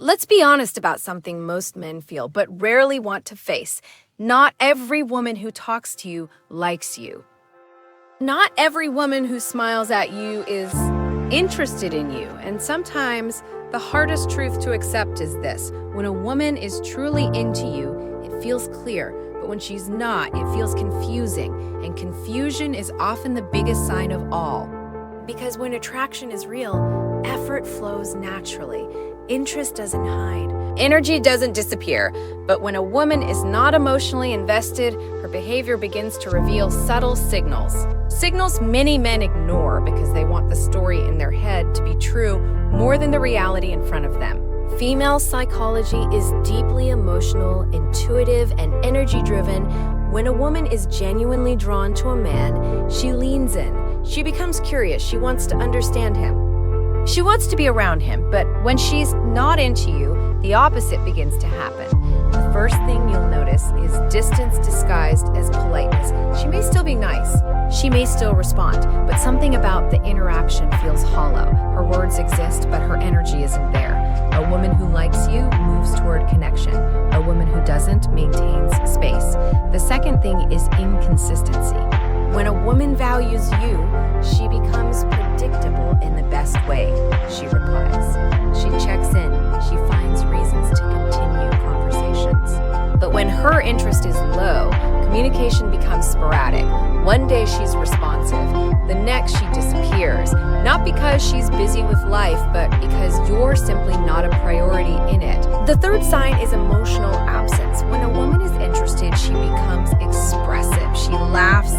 Let's be honest about something most men feel, but rarely want to face. Not every woman who talks to you likes you. Not every woman who smiles at you is interested in you. And sometimes the hardest truth to accept is this. When a woman is truly into you, it feels clear. But when she's not, it feels confusing. And confusion is often the biggest sign of all. Because when attraction is real, effort flows naturally. Interest doesn't hide. Energy doesn't disappear. But when a woman is not emotionally invested, her behavior begins to reveal subtle signals. Signals many men ignore because they want the story in their head to be true more than the reality in front of them. Female psychology is deeply emotional, intuitive, and energy-driven. When a woman is genuinely drawn to a man, she leans in. She becomes curious. She wants to understand him. She wants to be around him, but when she's not into you, the opposite begins to happen. The first thing you'll notice is distance disguised as politeness. She may still be nice. She may still respond, but something about the interaction feels hollow. Her words exist, but her energy isn't there. A woman who likes you moves toward connection. A woman who doesn't maintains space. The second thing is inconsistency. When a woman values you, she becomes predictable in the best way. She replies. She checks in. She finds reasons to continue conversations. But when her interest is low, communication becomes sporadic. One day she's responsive. The next she disappears. Not because she's busy with life, but because you're simply not a priority in it. The third sign is emotional absence. When a woman is interested, she becomes expressive. She laughs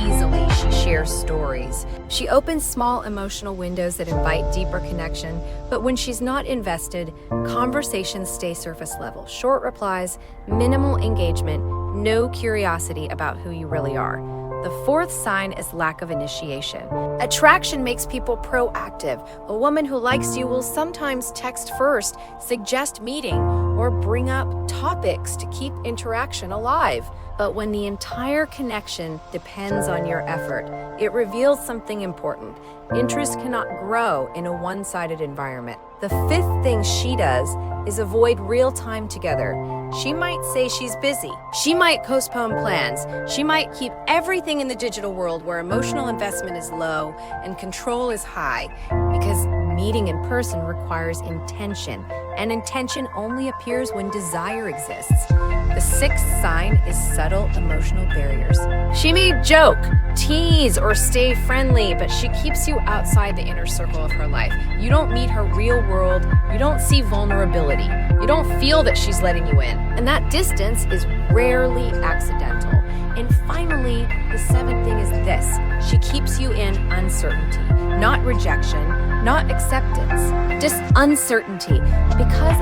easily. She shares stories. She opens small emotional windows that invite deeper connection. But when she's not invested, conversations stay surface level. Short replies, minimal engagement, no curiosity about who you really are. The fourth sign is lack of initiation. Attraction makes people proactive. A woman who likes you will sometimes text first, suggest meeting, or bring up topics to keep interaction alive. But when the entire connection depends on your effort, it reveals something important. Interest cannot grow in a one-sided environment. The fifth thing she does is avoid real time together. She might say she's busy. She might postpone plans. She might keep everything in the digital world where emotional investment is low and control is high, because meeting in person requires intention, and intention only appears when desire exists. The sixth sign is subtle emotional barriers. She may joke, tease, or stay friendly, but she keeps you outside the inner circle of her life. You don't meet her real world. You don't see vulnerability. You don't feel that she's letting you in. And that distance is rarely accidental. And finally, the seventh thing is this. She keeps you in uncertainty, not rejection, not acceptance, just uncertainty. Because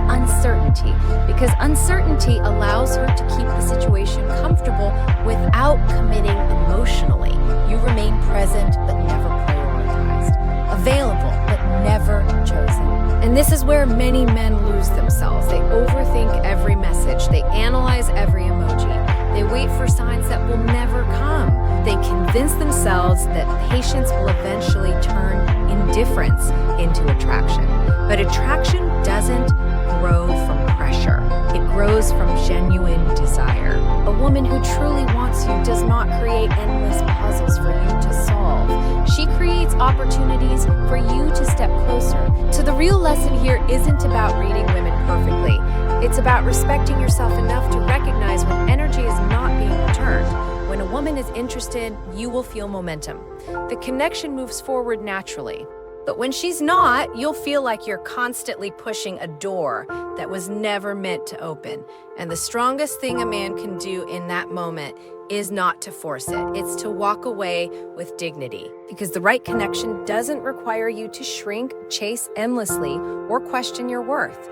uncertainty allows her to keep the situation comfortable without committing emotionally. You remain present but never prioritized, available but never chosen. And this is where many men lose themselves. They overthink every message. They analyze every emoji. They wait for signs that will never come. They convince themselves that patience will eventually turn indifference into attraction. But attraction doesn't grow from pressure. It grows from genuine desire. A woman who truly wants you does not create endless puzzles for you to solve. She creates opportunities for you to step closer. So the real lesson here isn't about reading women perfectly. It's about respecting yourself enough to recognize when energy is not being returned. When a woman is interested, you will feel momentum. The connection moves forward naturally. But when she's not, you'll feel like you're constantly pushing a door that was never meant to open. And the strongest thing a man can do in that moment is not to force it. It's to walk away with dignity. Because the right connection doesn't require you to shrink, chase endlessly, or question your worth.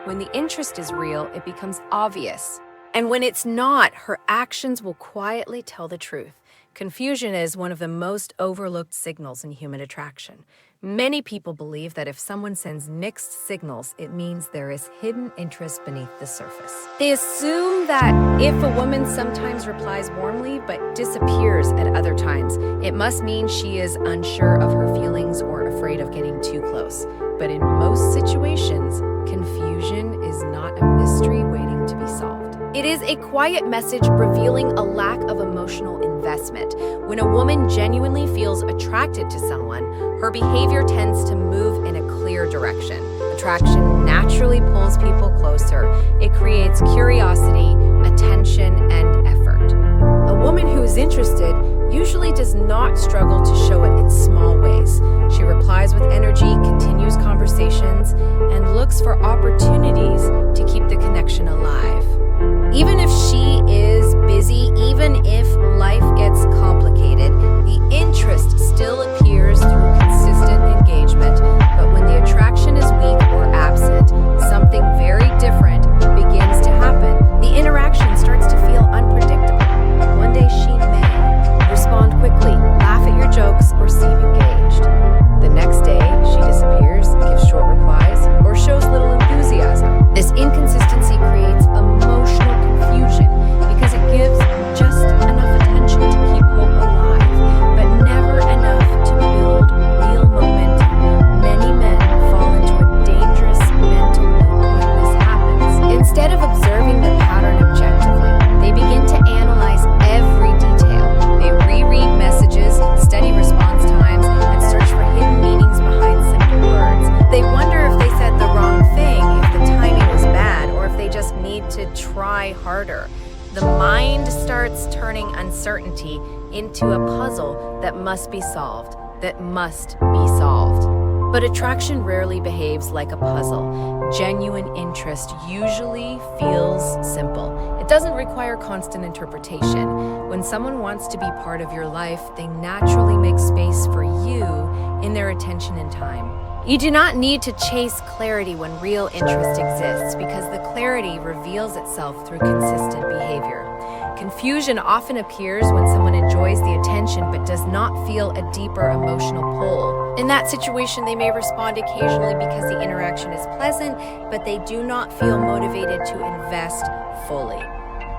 When the interest is real, it becomes obvious. And when it's not, her actions will quietly tell the truth. Confusion is one of the most overlooked signals in human attraction. Many people believe that if someone sends mixed signals, it means there is hidden interest beneath the surface. They assume that if a woman sometimes replies warmly but disappears at other times, it must mean she is unsure of her feelings or afraid of getting too close. But in most situations, Confusion is not a mystery waiting to be solved. It is a quiet message revealing a lack of emotional investment. When a woman genuinely feels attracted to someone, her behavior tends to move in a clear direction. Attraction naturally pulls people closer. It creates curiosity, attention, and effort. A woman who is interested usually does not struggle to show it in small ways. She replies with energy, continues conversations, and looks for opportunities to keep the connection alive. Even if she is busy, even if life gets complicated, the interest still appears through consistent engagement. But when the attraction is weak or absent, something very different begins to happen. The interaction starts to feel unpredictable. One day she may respond quickly, laugh at your jokes, or seem engaged. The next day, she disappears, gives short replies, or shows little enthusiasm. This inconsistency creates emotional confusion because it gives just enough attention to keep hope alive, but never enough to build real momentum. Many men fall into a dangerous mental loop when this happens. Instead of observing the pattern objectively, they begin to analyze every detail. They reread messages, study response times, and search for hidden meanings behind simple words. They wonder if they said the wrong thing, if the timing was bad, or if they just need to try harder. The mind starts turning uncertainty into a puzzle that must be solved, But attraction rarely behaves like a puzzle. Genuine interest usually feels simple. It doesn't require constant interpretation. When someone wants to be part of your life, they naturally make space for you in their attention and time. You do not need to chase clarity when real interest exists because the clarity reveals itself through consistent behavior. Confusion often appears when someone enjoys the attention but does not feel a deeper emotional pull. In that situation, they may respond occasionally because the interaction is pleasant, but they do not feel motivated to invest fully.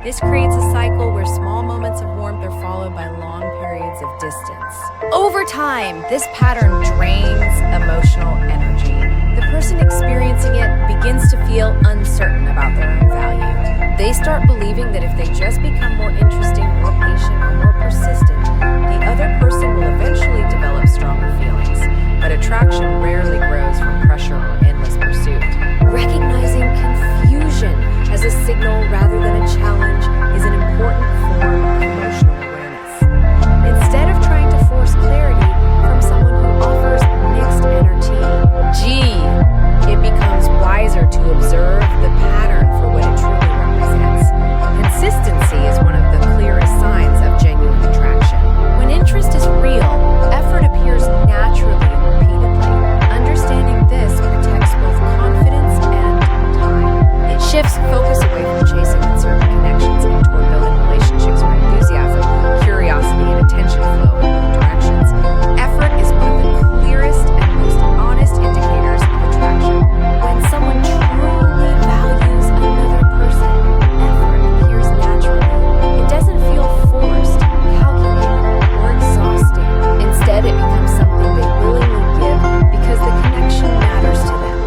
This creates a cycle where small moments of warmth are followed by long periods of distance. Over time, this pattern drains emotional energy. The person experiencing it begins to feel uncertain about their own value. They start believing that if they just become more interesting, more patient, or more persistent, the other person will eventually develop stronger feelings. But attraction rarely grows from pressure or endless pursuit. Recognizing confusion as a signal rather than a challenge is an important form of emotional awareness. Instead of trying to force clarity from someone who offers mixed energy, it becomes wiser to observe the pattern for what it truly represents. Consistency is one of the clearest signs of genuine attraction. When interest is real, effort appears naturally and repeatedly. Understanding this protects both confidence and time. It shifts focus away from chasing uncertain connections and toward building relationships where enthusiasm, curiosity, and attention flow in both directions. Effort is one of the clearest and most honest indicators of attraction. When someone truly values another person, effort appears naturally. It doesn't feel forced, calculated, or exhausting. Instead, it becomes something they willingly give because the connection matters to them.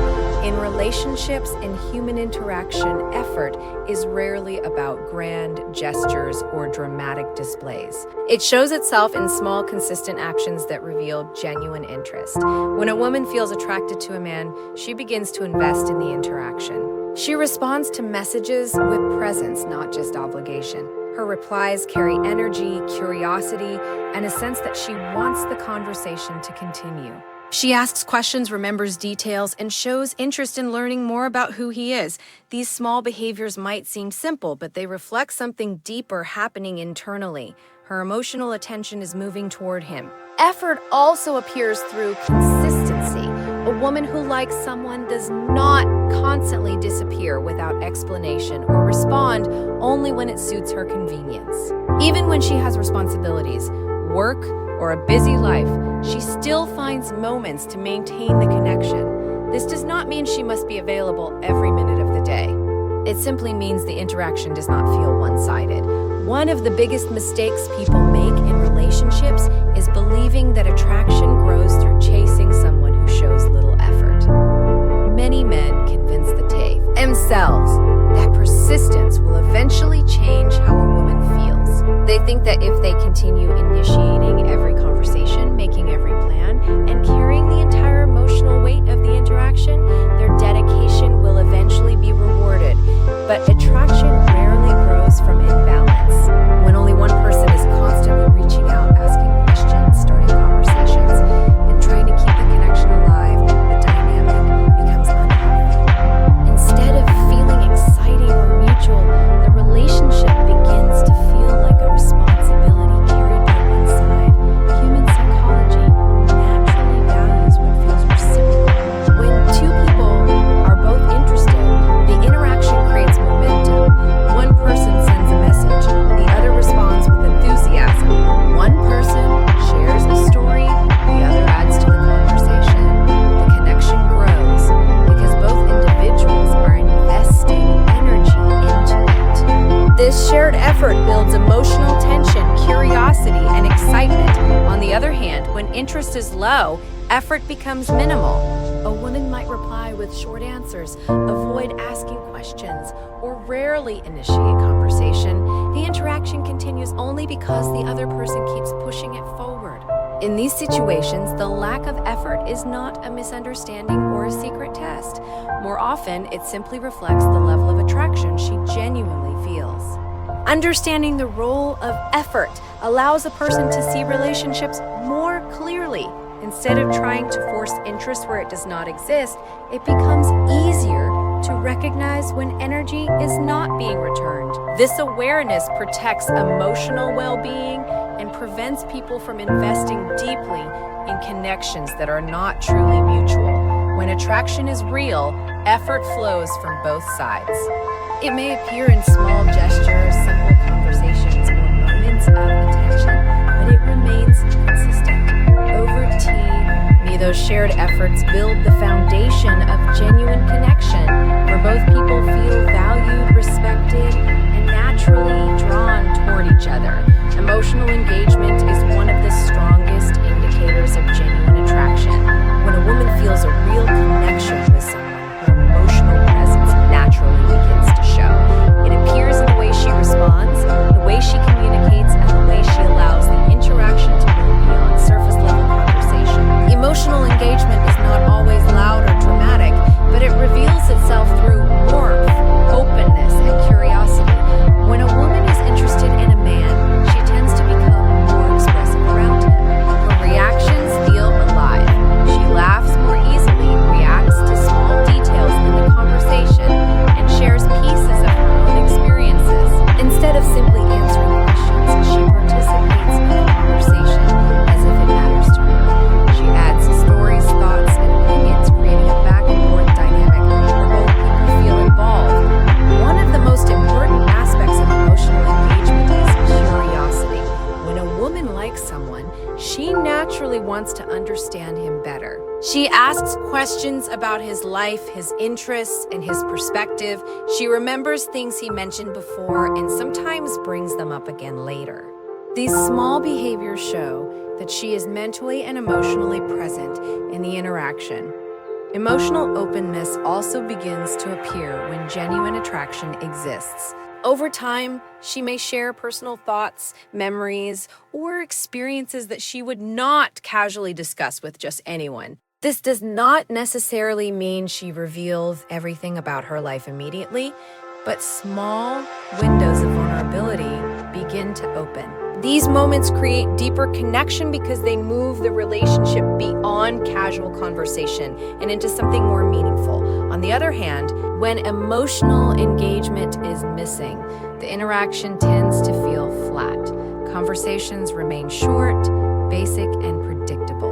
In relationships and human interaction, effort is rarely about grand gestures or dramatic displays. It shows itself in small, consistent actions that reveal genuine interest. When a woman feels attracted to a man, she begins to invest in the interaction. She responds to messages with presence, not just obligation. Her replies carry energy, curiosity, and a sense that she wants the conversation to continue. She asks questions, remembers details, and shows interest in learning more about who he is. These small behaviors might seem simple, but they reflect something deeper happening internally. Her emotional attention is moving toward him. Effort also appears through consistency. A woman who likes someone does not constantly disappear without explanation or respond only when it suits her convenience. Even when she has responsibilities, work, or a busy life, she still finds moments to maintain the connection. This does not mean she must be available every minute of the day. It simply means the interaction does not feel one-sided. One of the biggest mistakes people make in relationships is believing that attraction grows through chasing someone who shows little effort. many men convince themselves that persistence will eventually change how a woman feels. They think that if they continue initiating every conversation, making every plan, and carrying the entire emotional weight of the interaction, their dedication will eventually be rewarded. But attraction rarely grows from imbalance. When only one person is constantly reaching out, asking questions, starting conversations, and trying to keep the connection alive, the dynamic becomes unhealthy. Instead of feeling exciting or mutual, the relationship begins to feel like a responsibility carried by one side. Human psychology naturally values what feels reciprocal. When two people are both interested, the interaction creates momentum. One person sends a message, the other responds with enthusiasm. One person shares a story, the other adds to the conversation. The connection grows because both individuals are investing energy into it. This shared effort builds emotional tension, curiosity, and excitement. On the other hand, when interest is low, effort becomes minimal. A woman might reply with short answers, avoid asking questions, or rarely initiate conversation. The interaction continues only because the other person keeps pushing it forward. In these situations, the lack of effort is not a misunderstanding or a secret test. More often, it simply reflects the level of attraction she genuinely feels. Understanding the role of effort allows a person to see relationships more clearly. Instead of trying to force interest where it does not exist, it becomes easier to recognize when energy is not being returned. This awareness protects emotional well-being and prevents people from investing deeply in connections that are not truly mutual. When attraction is real, effort flows from both sides. It may appear in small gestures, simple conversations, or moments of attention, but it remains consistent. Over tea, those shared efforts build the foundation of genuine connection, where both people feel valued, respected, and naturally drawn toward each other. Emotional engagement is one of the strongest indicators of genuine attraction. When a woman feels a real connection with someone, her emotional presence naturally begins to show. It appears in the way she responds, the way she communicates, and the way she allows the interaction to move beyond surface-level conversation. Emotional engagement is not always loud or dramatic, but it reveals itself through warmth, openness, and curiosity. When a woman is interested in a man, she tends to become more expressive around him. Her reactions feel alive. She laughs more easily, reacts to small details in the conversation, and shares pieces of her own experiences. Instead of simply answering questions, she participates in the conversation as if it matters to her. She adds stories, thoughts, and opinions, creating a back-and-forth dynamic where both people feel involved. One of the most important aspects of emotional engagement is curiosity. When a woman likes someone, she naturally wants to understand him better. She asks questions about his life, his interests, and his perspective. She remembers things he mentioned before and sometimes brings them up again later. These small behaviors show that she is mentally and emotionally present in the interaction. Emotional openness also begins to appear when genuine attraction exists. Over time, she may share personal thoughts, memories, or experiences that she would not casually discuss with just anyone. This does not necessarily mean she reveals everything about her life immediately, but small windows of vulnerability begin to open. These moments create deeper connection because they move the relationship beyond casual conversation and into something more meaningful. On the other hand, when emotional engagement is missing, the interaction tends to feel flat. Conversations remain short, basic, and predictable.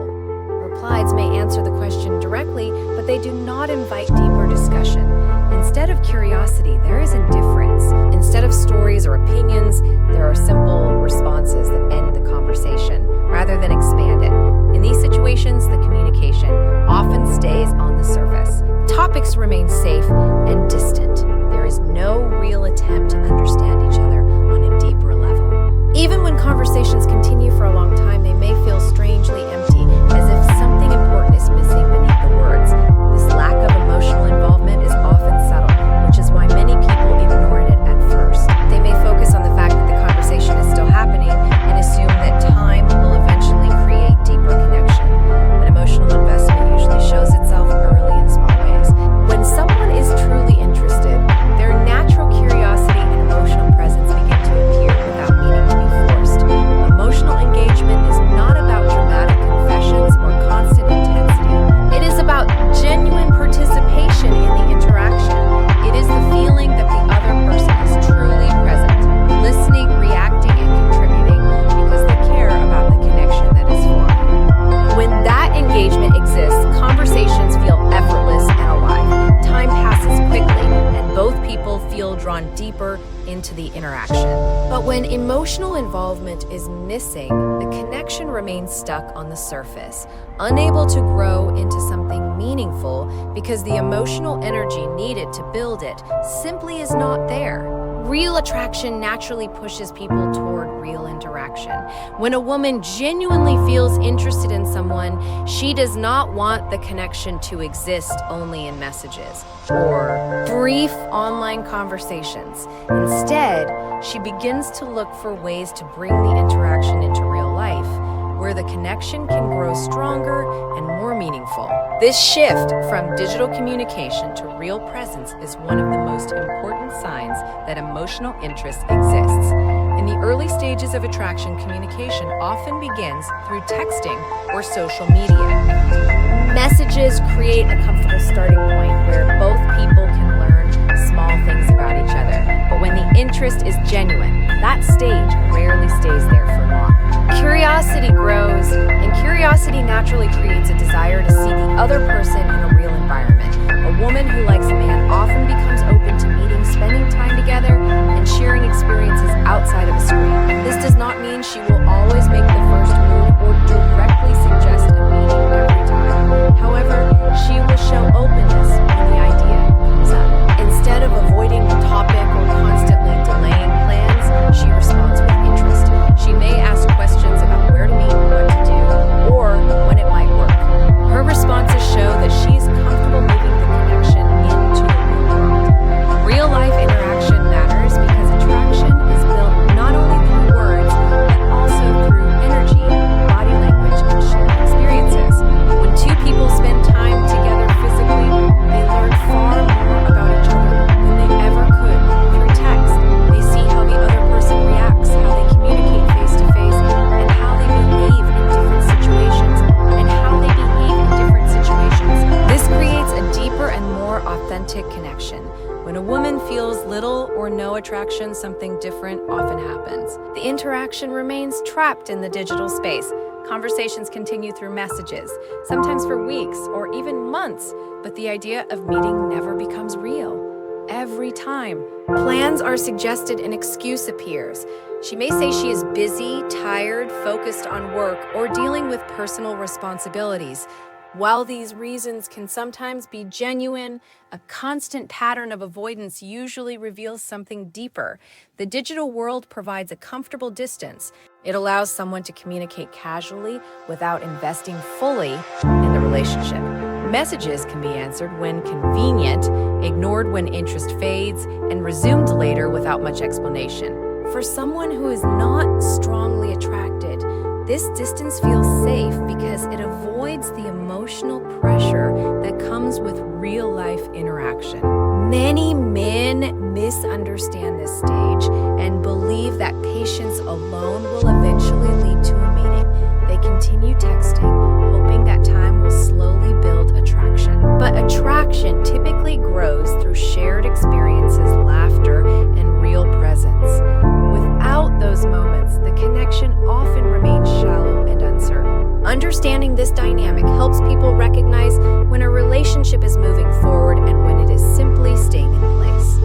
Replies may answer the question directly, but they do not invite deeper discussion. Instead of curiosity, there is indifference. Instead of stories or opinions, there are simple responses that end the conversation rather than expand it. In these situations, the communication often stays on the surface. Topics remain safe and distant. There is no real attempt to understand each other on a deeper level. Even when conversations continue for a long time, they may feel strangely empty, as if something important is missing beneath the words. This lack of emotional drawn deeper into the interaction. But when emotional involvement is missing, the connection remains stuck on the surface, unable to grow into something meaningful because the emotional energy needed to build it simply is not there. Real attraction naturally pushes people toward real interaction. When a woman genuinely feels interested in someone, she does not want the connection to exist only in messages or brief online conversations. Instead, she begins to look for ways to bring the interaction into real life, where the connection can grow stronger and more meaningful. This shift from digital communication to real presence is one of the most important signs that emotional interest exists. In the early stages of attraction, communication often begins through texting or social media. Messages create a comfortable starting point where both people can learn small things about each other. But when the interest is genuine, that stage rarely stays there for long. Curiosity grows, and curiosity naturally creates a desire to see the other person in a real environment. A woman who likes a man often becomes open to meeting, spending time together, and sharing experiences outside of a screen. This does not mean she will always make the first move or directly suggest a meeting every time. However, she will show openness when the idea comes up. Instead of avoiding the topic or constantly delaying plans, she responds with interest. She may ask questions about where to meet, what to do, or when it might work. Her responses show that she's comfortable moving the connection into the real world. Real-life interaction matters because attraction is built not only through words, but also through energy, body language, and shared experiences. When two people spend time together physically, they learn far more about each other than they ever could through text. They see how the other person reacts, how they communicate face-to-face, and how they behave in different situations, This creates a deeper and more authentic connection. When a woman feels little or no attraction, something different often happens. The interaction remains trapped in the digital space. Conversations continue through messages, sometimes for weeks or even months, but the idea of meeting never becomes real. Every time, plans are suggested, an excuse appears. She may say she is busy, tired, focused on work, or dealing with personal responsibilities. While these reasons can sometimes be genuine, a constant pattern of avoidance usually reveals something deeper. The digital world provides a comfortable distance. It allows someone to communicate casually without investing fully in the relationship. Messages can be answered when convenient, ignored when interest fades, and resumed later without much explanation. For someone who is not strongly attracted, this distance feels safe because it avoids the emotional pressure that comes with real-life interaction. Many men misunderstand this stage and believe that patience alone will eventually lead to a meeting. They continue texting, hoping that time will slowly build attraction. But attraction typically grows through shared experiences, laughter, and real presence. Without those moments, the connection often remains shallow and uncertain. Understanding this dynamic helps people recognize when a relationship is moving forward and when it is simply staying in place.